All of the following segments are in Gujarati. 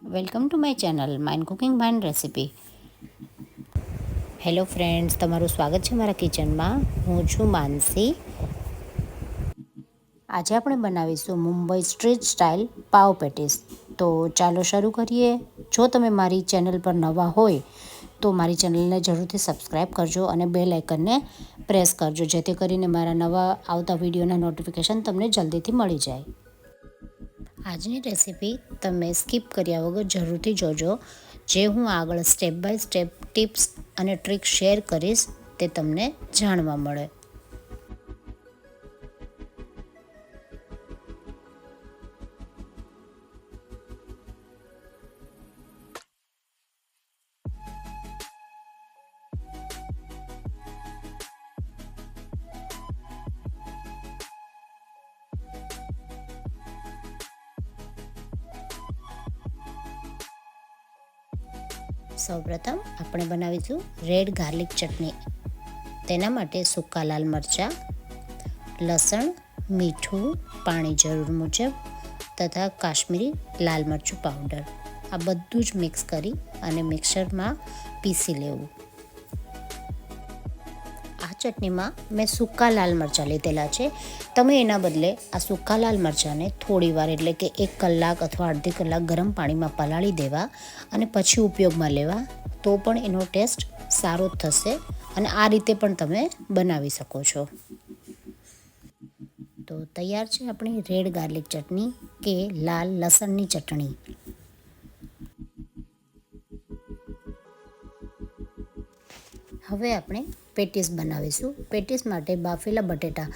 Welcome to my channel mind cooking mind recipe. Hello friends, તમારું સ્વાગત છે મારા કિચનમાં. હું છું માનસી. આજે આપણે બનાવીશું મુંબઈ સ્ટ્રીટ સ્ટાઇલ પાવ પેટીસ. તો ચાલો શરૂ કરીએ. જો તમે મારી ચેનલ પર નવા હોય તો મારી ચેનલને જરૂરથી સબસ્ક્રાઈબ કરજો અને બેલ આઇકનને પ્રેસ કરજો, જેથી કરીને મારા નવા આવતા વિડીયોના નોટિફિકેશન તમને જલ્દીથી મળી જાય. આજની રેસીપી તમે સ્કીપ કર્યા વગર જરૂરથી જોજો. જે હું આગળ સ્ટેપ બાય સ્ટેપ ટિપ્સ અને ટ્રિક શેર કરીશ તે તમને જાણવા મળે. સૌપ્રથમ આપણે બનાવીશું રેડ ગાર્લિક ચટણી. તેના માટે સૂકા લાલ મરચાં, લસણ, મીઠું, પાણી જરૂર મુજબ તથા કાશ્મીરી લાલ મરચું પાવડર, આ બધું જ મિક્સ કરી અને મિક્સરમાં પીસી લેવું. આ ચટણીમાં મેં સૂકા લાલ મરચાં લીધેલા છે. તમે એના બદલે આ સૂકા લાલ મરચાંને થોડી વાર એટલે કે 1 કલાક અથવા અડધી કલાક ગરમ પાણીમાં પલાળી દેવા અને પછી ઉપયોગમાં લેવા, તો પણ એનો ટેસ્ટ સારો થશે અને આ રીતે પણ તમે બનાવી શકો છો. તો તૈયાર છે આપણી રેડ ગાર્લિક ચટણી કે લાલ લસણની ચટણી. હવે આપણે પેટીસ બનાવીશું. પેટીસ માટે બાફેલા બટેટા.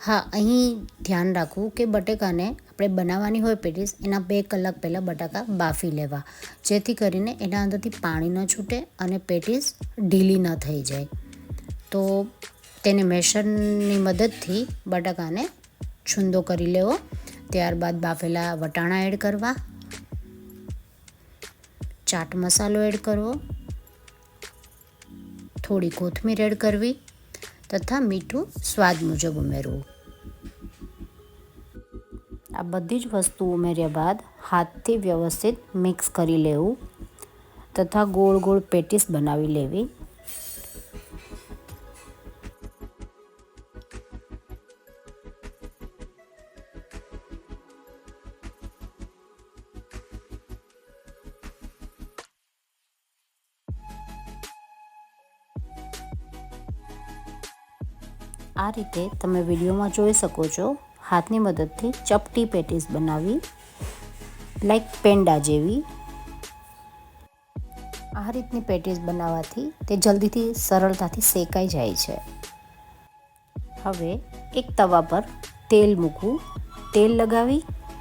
હા, અહીં ધ્યાન રાખવું કે બટેકાને આપણે બનાવવાની હોય પેટીસ એના 2 કલાક પહેલાં બટાકા બાફી લેવા, જેથી કરીને એના અંદરથી પાણી ન છૂટે અને પેટીસ ઢીલી ન થઈ જાય. તો તેને મેશરની મદદથી બટાકાને છૂંદો કરી લેવો. ત્યારબાદ બાફેલા વટાણા એડ કરવા, ચાટ મસાલો એડ કરવો, થોડી કોથમીર એડ કરવી તથા મીઠું સ્વાદ મુજબ ઉમેરવું. આ બધી જ વસ્તુ ઉમેર્યા બાદ હાથથી વ્યવસ્થિત મિક્સ કરી લેવું તથા ગોળ ગોળ પેટીસ બનાવી લેવી. આ રીતે તમે વિડીયોમાં જોઈ શકો છો, હાથની મદદથી ચપટી પેટીસ બનાવી લાઈક પેંડા જેવી. આ રીતની પેટીસ બનાવવાથી તે જલ્દીથી સરળતાથી શેકાઈ જાય છે. હવે એક તવા પર તેલ મૂકવું, તેલ લગાવી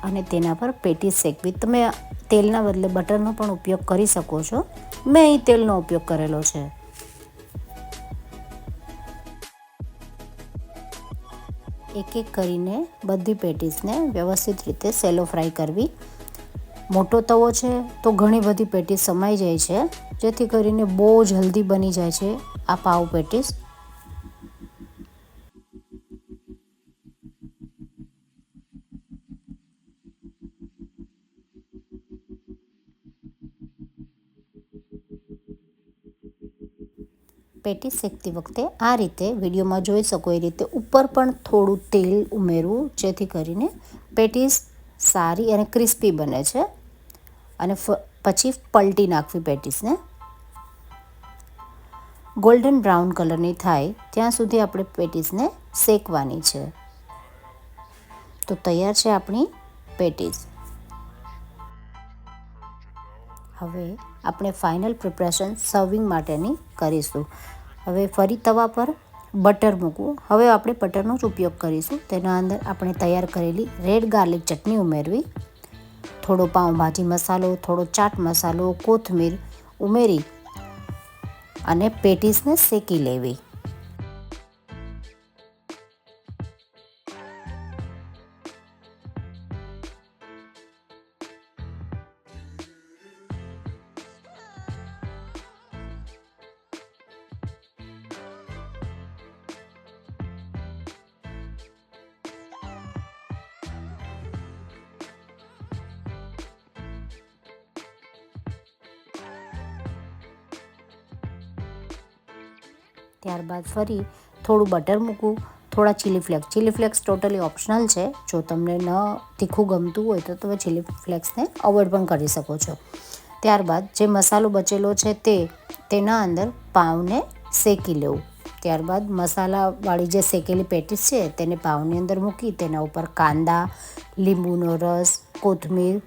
અને તેના પર પેટીસ શેકવી. તમે તેલના બદલે બટરનો પણ ઉપયોગ કરી શકો છો. મેં અહીં તેલનો ઉપયોગ કરેલો છે. એક એક કરીને બધી પેટીસને વ્યવસ્થિત રીતે સેલો ફ્રાય કરવી. મોટો તવો છે તો ઘણી બધી પેટીસ સમાઈ જાય છે, જેથી કરીને બહુ જલ્દી બની જાય છે આ પાવ પેટીસ. પેટીસ શેકતી વખતે આ રીતે વિડીયોમાં જોઈ શકો એ રીતે ઉપર પણ થોડું તેલ ઉમેરવું, જેથી કરીને પેટીસ સારી અને ક્રિસ્પી બને છે. અને પછી પલટી નાખવી પેટીસને. ગોલ્ડન બ્રાઉન કલરની થાય ત્યાં સુધી આપણે પેટીસને શેકવાની છે. તો તૈયાર છે આપણી પેટીસ. હવે આપણે ફાઇનલ પ્રિપરેશન સર્વિંગ માટેની કરીશું. હવે ફરી તવા પર બટર મૂકવું. હવે આપણે બટરનો જ ઉપયોગ કરીશું. તેના અંદર આપણે તૈયાર કરેલી રેડ ગાર્લિક ચટણી ઉમેરવી, થોડો પાઉંભાજી મસાલો, થોડો ચાટ મસાલો, કોથમીર ઉમેરી અને પેટીસને શેકી લેવી. ત્યારબાદ ફરી થોડું બટર મૂકવું, થોડા ચીલી ફ્લેક્સ ટોટલી ઓપ્શનલ છે. જો તમને ન તીખું ગમતું હોય તો તમે ચીલી ફ્લેક્સને અવોઇડ પણ કરી શકો છો. ત્યારબાદ જે મસાલો બચેલો છે તેના અંદર પાવને શેકી લેવું. ત્યારબાદ મસાલાવાળી જે શેકેલી પેટીસ છે તેને પાવની અંદર મૂકી તેના ઉપર કાંદા, લીંબુનો રસ, કોથમીર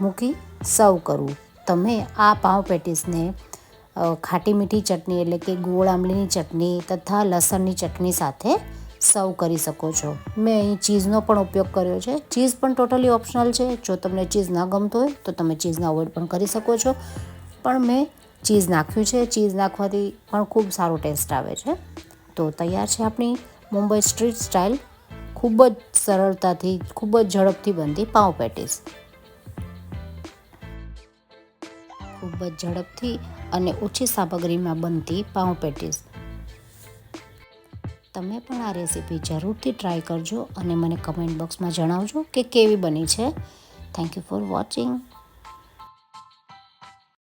મૂકી સર્વ કરવું. તમે આ પાવ પેટીસને ખાટી મીઠી ચટણી એટલે કે ગોળ આંબલીની ચટણી તથા લસણની ચટણી સાથે સર્વ કરી શકો છો. મેં અહીં ચીઝનો પણ ઉપયોગ કર્યો છે. ચીઝ પણ ટોટલી ઓપ્શનલ છે. જો તમને ચીઝ ન ગમતો હોય તો તમે ચીઝને અવોઇડ પણ કરી શકો છો, પણ મેં ચીઝ નાખ્યું છે. ચીઝ નાખવાથી પણ ખૂબ સારો ટેસ્ટ આવે છે. તો તૈયાર છે આપણી મુંબઈ સ્ટ્રીટ સ્ટાઇલ ખૂબ જ સરળતાથી, ખૂબ જ ઝડપથી બનતી પાવ પેટીસ. ખૂબ જ ઝડપથી અને ઓછી સામગ્રીમાં બનતી પાવ પેટીસ. તમે પણ આ રેસીપી જરૂરથી ટ્રાય કરજો અને મને કમેન્ટ બોક્સમાં જણાવજો કે કેવી બની છે. Thank you for watching.